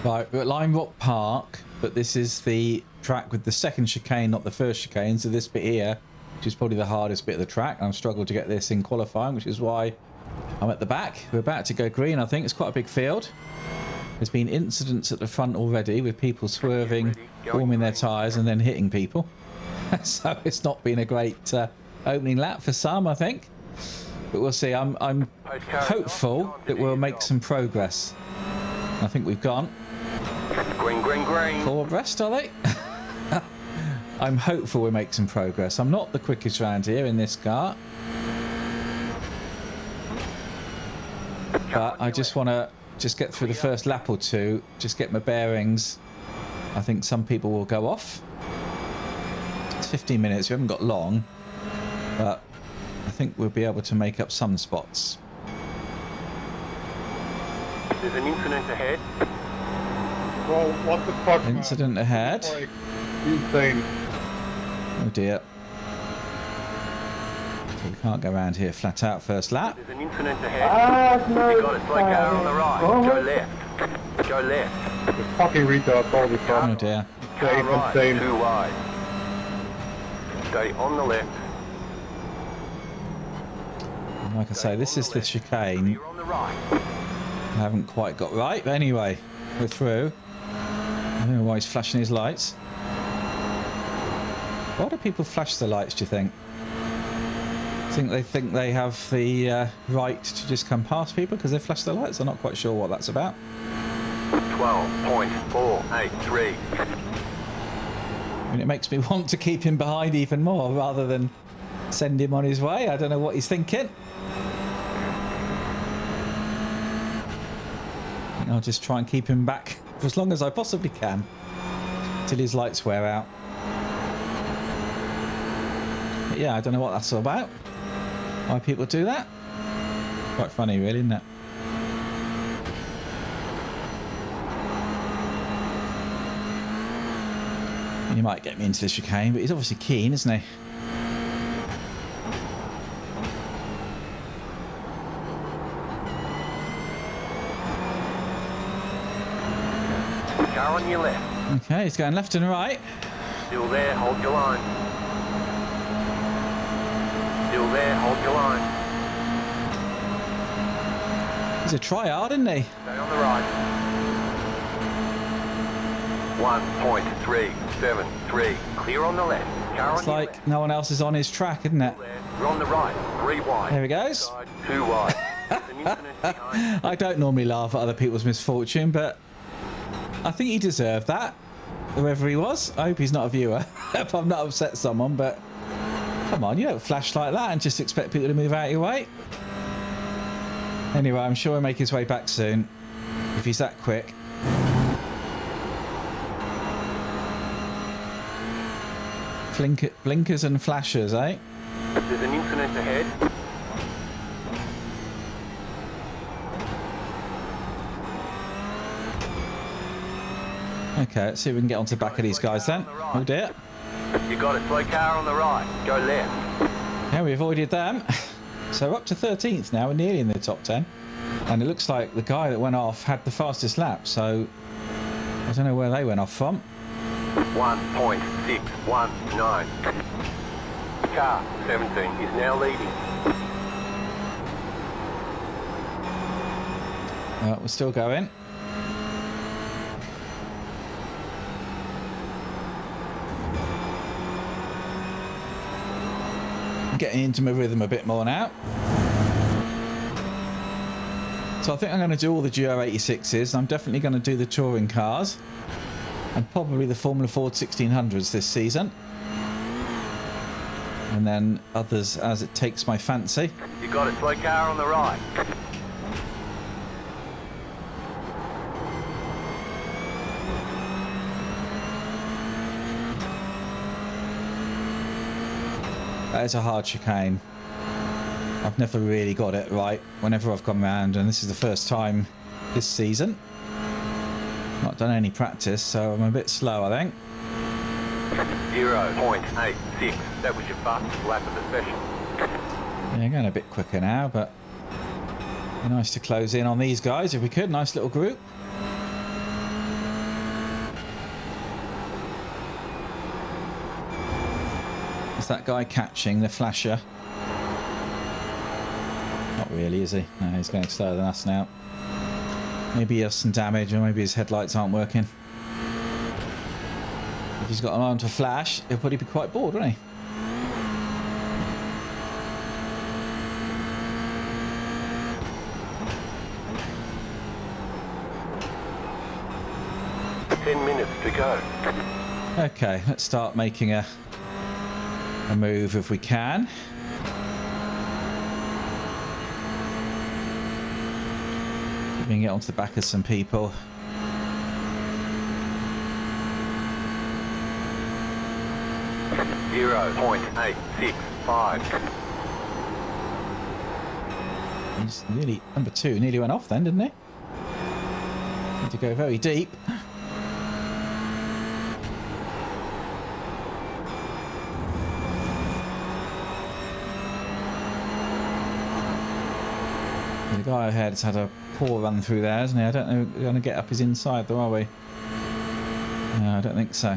Right, we're at Lime Rock Park, but this is the track with the second chicane, not the first chicane. So this bit here, which is probably the hardest bit of the track. I've struggled to get this in qualifying, which is why I'm at the back. We're about to go green, I think. It's quite a big field. There's been incidents at the front already with people swerving, warming their tyres and then hitting people. So it's not been a great opening lap for some, I think. But we'll see. I'm hopeful that we'll make some progress. I think we've gone. Green, green, green. 4 abreast, are they? I'm hopeful we'll make some progress. I'm not the quickest round here in this car. But I just want to get through the first lap or two, just get my bearings. I think some people will go off. It's 15 minutes, we haven't got long, but I think we'll be able to make up some spots. There's an incident ahead. Well, what the fuck? Incident ahead. Like, insane. Oh dear. So we can't go around here flat out first lap. There's an incident ahead. No. You got a slow car on the right. Go left. Go left. The fucking retards all the Oh time. dear. Car right. Insane. Too wide. Stay on the left. And like I say, this is the chicane. You're on the right. I haven't quite got right, but anyway, we're through. I don't know why he's flashing his lights. Why do people flash the lights, do you think? They think they have the right to just come past people because they flash their lights? I'm not quite sure what that's about. 12.483. I mean, it makes me want to keep him behind even more rather than send him on his way. I don't know what he's thinking. I think I'll just try and keep him back for as long as I possibly can till his lights wear out. But yeah, I don't know what that's all about. Why people do that? Quite funny, really, isn't it? He might get me into the chicane, but he's obviously keen, isn't he? Car on your left. Okay, he's going left and right. Still there, hold your line. Still there, hold your line. He's a tryhard, isn't he? Stay on the right. 1.373. Clear on the left. Car It's on your like left. no one else is on his track, isn't it? You're on the right. 3 wide. There he goes. Side, 2 wide. There's an incident behind. I don't normally laugh at other people's misfortune, but I think he deserved that, whoever he was. I hope he's not a viewer. I hope I've not upset someone, but come on, you don't flash like that and just expect people to move out of your way. Anyway, I'm sure he'll make his way back soon, if he's that quick. Blinkers and flashers, eh? There's an incident ahead. Okay, let's see if we can get onto the back of these guys then. Oh dear. You got a slow car on the right. Go left. Yeah, we avoided them. So we're up to 13th now, we're nearly in the top 10. And it looks like the guy that went off had the fastest lap, so I don't know where they went off from. 1.619. Car 17 is now leading. We're still going. Getting into my rhythm a bit more now. So I think I'm going to do all the GR86s. I'm definitely going to do the touring cars and probably the Formula Ford 1600s this season. And then others as it takes my fancy. You got a slow car on the right. That is a hard chicane. I've never really got it right whenever I've come round, and this is the first time this season. Not done any practice, so I'm a bit slow, I think. 0.86. That was your fastest lap of the session. Yeah, going a bit quicker now, but nice to close in on these guys if we could. Nice little group. that guy catching the flasher? Not really, is he? No, he's going slower than us now. Maybe he has some damage, or maybe his headlights aren't working. If he's got them on to flash, he'll probably be quite bored, won't he? To go. Okay, let's start making a move if we can. We can get onto the back of some people. .865. He's nearly number 2. Nearly went off then, didn't he? Need to go very deep. The guy ahead has had a poor run through there, hasn't he? I don't know if we're going to get up his inside, though, are we? No, I don't think so.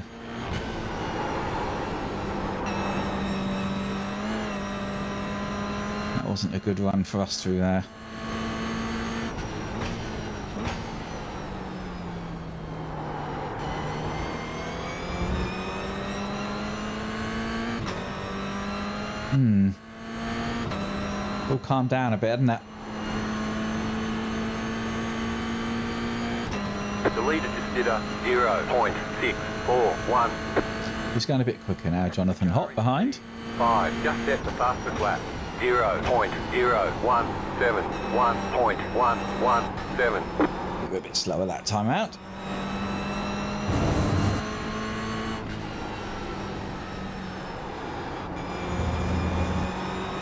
That wasn't a good run for us through there. All calmed down a bit, hasn't it? The leader just did a 0.641. He's going a bit quicker now, Jonathan. Hop behind. 5, just set the fastest lap. 0.0171.117. We're a bit slower that time out.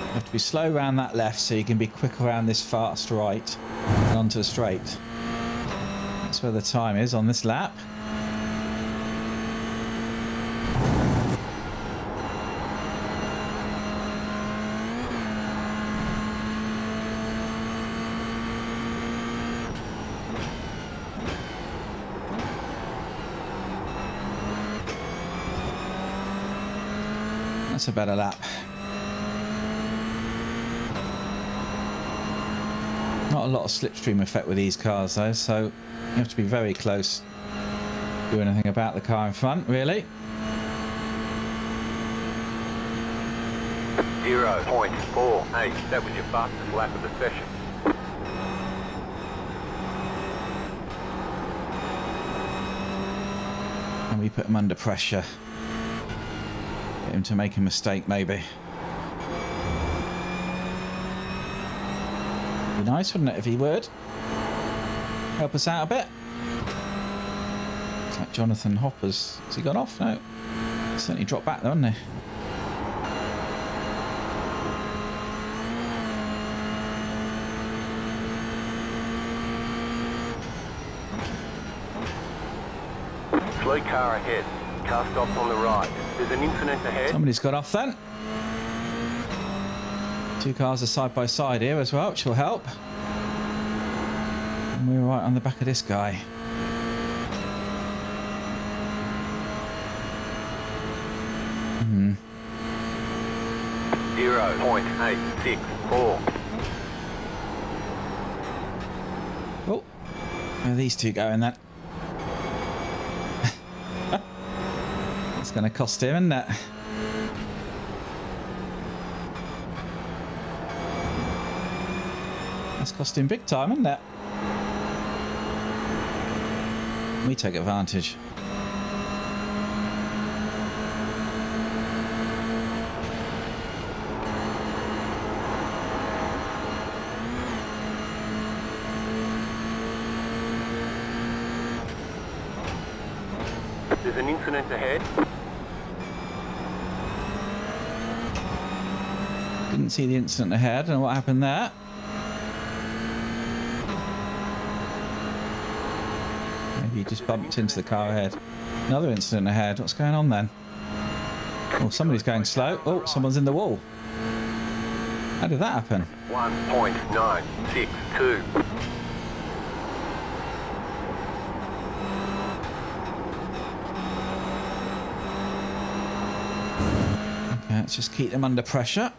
You have to be slow around that left so you can be quick around this fast right and onto the straight. That's where the time is on this lap. That's a better lap. Not a lot of slipstream effect with these cars though, so you have to be very close to do anything about the car in front, really. 0.48, that was your fastest lap of the session. And we put him under pressure. Get him to make a mistake, maybe. Be nice, wouldn't it, if he would help us out a bit. Looks like Jonathan Hopper's... Has he gone off? No. He's certainly dropped back though, hasn't he? Slow car ahead. Car stops on the right. There's an incident ahead. Somebody's got off then. Two cars are side by side here as well, which will help. And we're right on the back of this guy. Hmm. 0.864. Oh, where are these two going then? It's going to cost him, isn't it? That's cost him big time, isn't it? We take advantage. There's an incident ahead. Didn't see the incident ahead. Don't know what happened there. Maybe he just bumped into the car ahead. Another incident ahead. What's going on then? Oh, somebody's going slow. Oh, someone's in the wall. How did that happen? 1.962. Okay. Let's just keep them under pressure.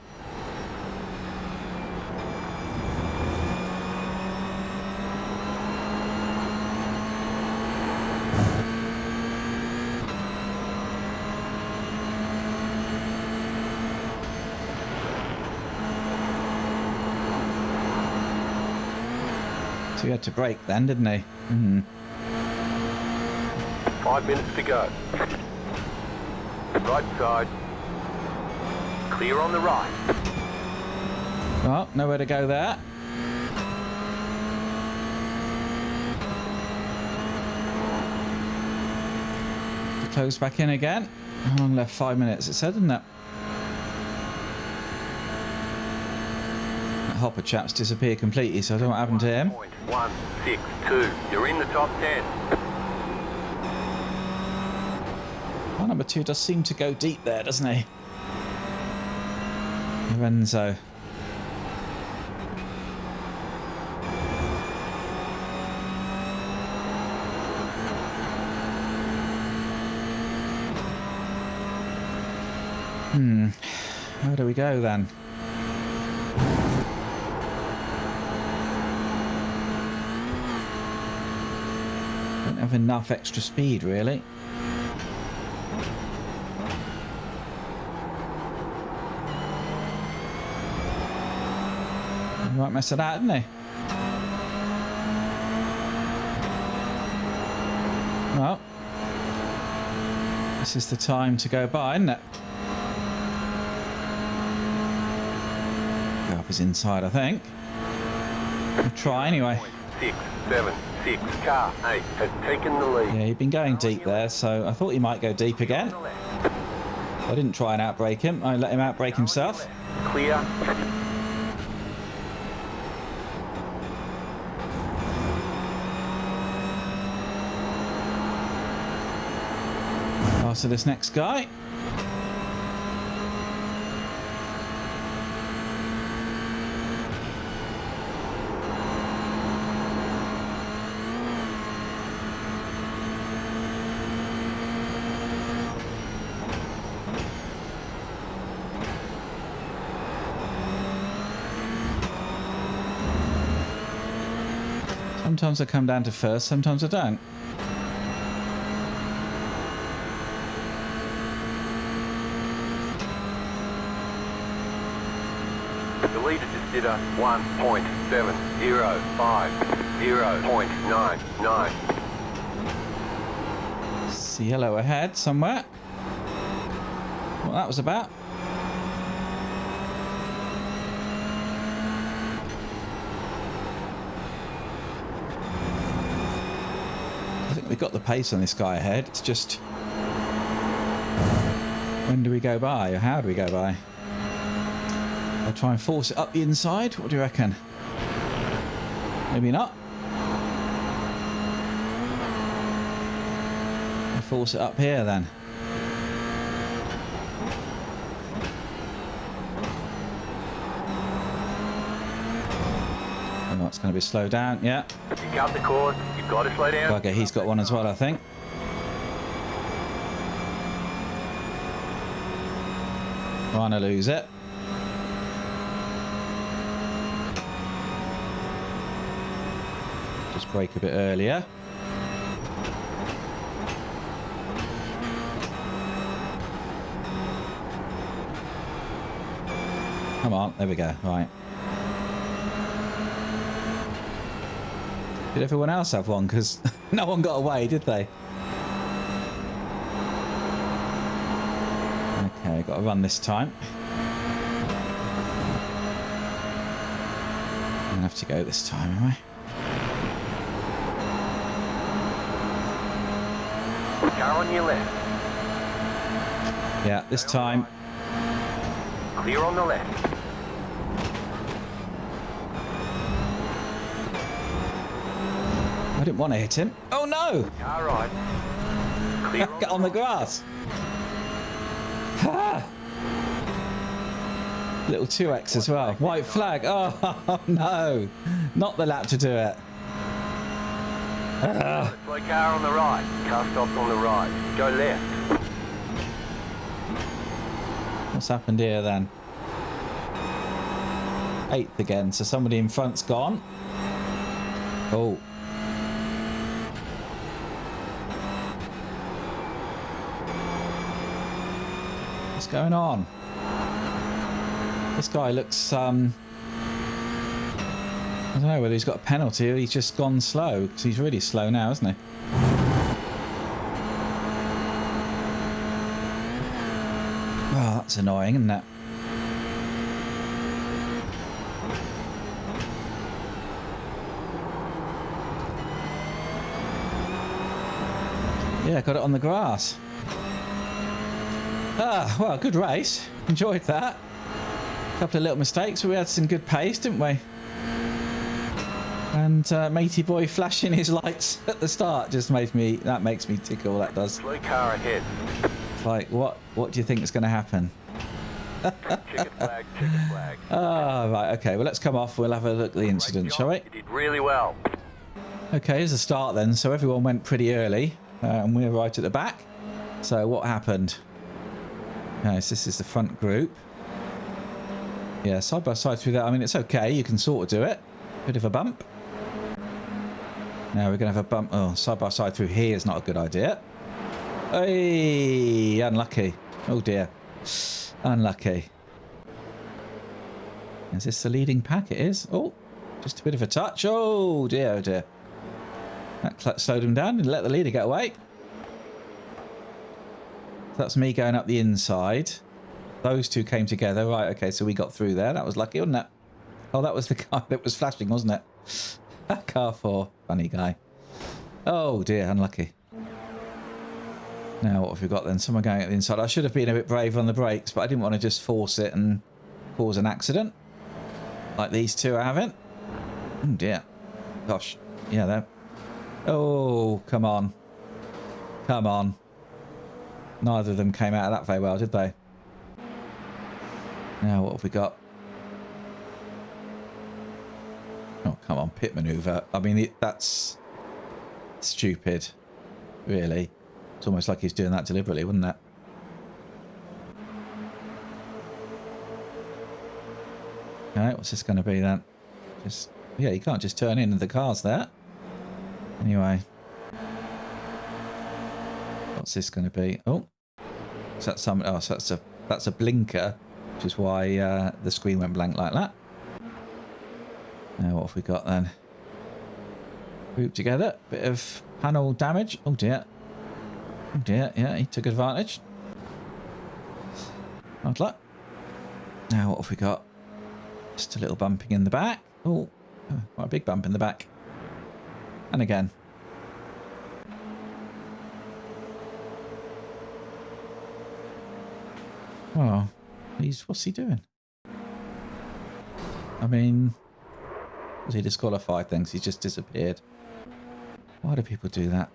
So he had to brake then, didn't he? 5 minutes to go. Right side. Clear on the right. Well, nowhere to go there. Close back in again. How long left? 5 minutes, it said, didn't it? That Hopper chap's disappeared completely, so I don't know what happened to him. 1.162. You're in the top 10. Well, number 2 does seem to go deep there, doesn't he? Lorenzo. Where do we go then? Don't have enough extra speed, really. He might mess it out, didn't he? Well, this is the time to go by, isn't it? Go up his inside, I think. We'll try anyway. 6, 7, 6. Car 8 has taken the lead. Yeah, he'd been going deep there, so I thought he might go deep again. I didn't try and outbrake him. I let him outbrake himself. Clear. After this next guy. Sometimes I come down to first, sometimes I don't. The leader just did a 1.705, 0.99. See yellow ahead somewhere. What that was about. I think we've got the pace on this guy ahead. It's just when do we go by, or how do we go by? I'll try and force it up the inside. What do you reckon? Maybe not. I'll force it up here then. Oh, it's going to be slowed down. Yeah. You cut the course. You've got to slow down. Okay, he's got one as well, I think. Trying to lose it. Just brake a bit earlier. Come on, there we go. Right. Did everyone else have one? Because no one got away, did they? Okay, got to run this time. I'm gonna have to go this time, am I? Car on your left. Yeah, this time. Clear on the left. I didn't want to hit him. Oh no! Car right. Clear Get on the grass. Ha! Little 2x as well. White flag. Oh no! Not the lap to do it. Slow car on the right. Car stops on the right. Go left. What's happened here then? 8th again, so somebody in front's gone. Oh. What's going on? This guy looks, I don't know whether he's got a penalty or he's just gone slow, because he's really slow now, isn't he? Oh, that's annoying, isn't it? Yeah, got it on the grass. Ah, well, good race. Enjoyed that. A couple of little mistakes, but we had some good pace, didn't we? And matey boy flashing his lights at the start just makes me tickle. That does. Slow car ahead. It's like, what do you think is going to happen? Checkered flag, checkered flag. Oh, right, okay. Well, let's come off. We'll have a look at the incident, shall we? You did really well. Okay, here's the start then. So everyone went pretty early, and we're right at the back. So what happened? Okay, so this is the front group. Yeah, side by side through that. I mean, it's okay. You can sort of do it. Bit of a bump. Now we're going to have a bump. Oh, side by side through here is not a good idea. Hey, unlucky. Oh dear. Unlucky. Is this the leading pack? It is. Oh, just a bit of a touch. Oh dear, oh dear. That slowed him down and let the leader get away. That's me going up the inside. Those two came together. Right, okay, so we got through there. That was lucky, wasn't it? Oh, that was the guy that was flashing, wasn't it? Car 4. Funny guy. Oh, dear, unlucky. Now, what have we got then? Someone going at the inside. I should have been a bit brave on the brakes, but I didn't want to just force it and cause an accident. Like these two are having. Oh, dear. Gosh. Yeah, they're... Oh, come on. Come on. Neither of them came out of that very well, did they? Now, what have we got? Oh, come on, pit maneuver. I mean, that's stupid, really. It's almost like he's doing that deliberately, wouldn't it? Alright, what's this going to be then? Just, yeah, you can't just turn into the cars there. Anyway. What's this going to be? Oh, is that some? Oh, so that's a blinker, which is why the screen went blank like that. Now what have we got then? Group together, bit of panel damage. Oh dear. Oh dear. Yeah, he took advantage. Not luck. Now what have we got? Just a little bumping in the back. Oh, quite a big bump in the back. And again. Oh, what's he doing? I mean, was he disqualified? Things he's just disappeared. Why do people do that?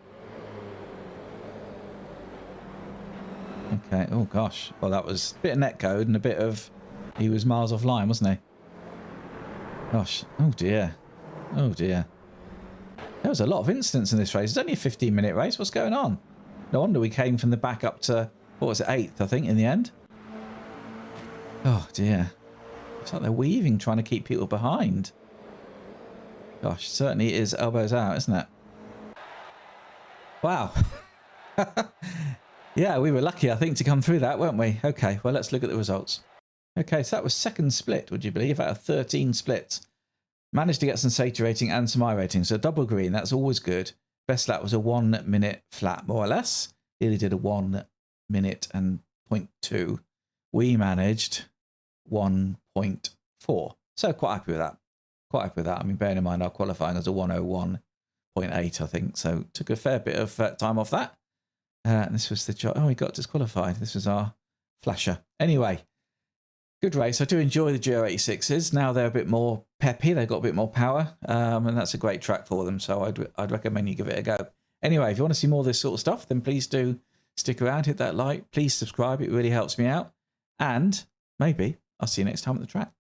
Okay. Oh gosh. Well, that was a bit of netcode and a bit of he was miles offline, wasn't he? Gosh. Oh dear. Oh dear. There was a lot of incidents in this race. It's only a 15-minute race. What's going on? No wonder we came from the back up to, what was it, 8th, I think, in the end. Oh dear. It's like they're weaving, trying to keep people behind. Gosh, certainly is elbows out, isn't it? Wow. Yeah, we were lucky, I think, to come through that, weren't we? Okay, well, let's look at the results. Okay, so that was second split, would you believe? Out of 13 splits. Managed to get some safety rating and some I rating. So double green, that's always good. Best lap was a 1 minute flat, more or less. Nearly did a 1 minute and 0.2. We managed 1.4. So quite happy with that. Quite happy with that. I mean, bearing in mind our qualifying was a 101.8, I think. So took a fair bit of time off that. And this was the job. Oh, he got disqualified. This was our flasher. Anyway, good race. I do enjoy the GR86s. Now they're a bit more peppy. They've got a bit more power. And that's a great track for them. So I'd recommend you give it a go. Anyway, if you want to see more of this sort of stuff, then please do stick around, hit that like. Please subscribe. It really helps me out. And maybe I'll see you next time at the track.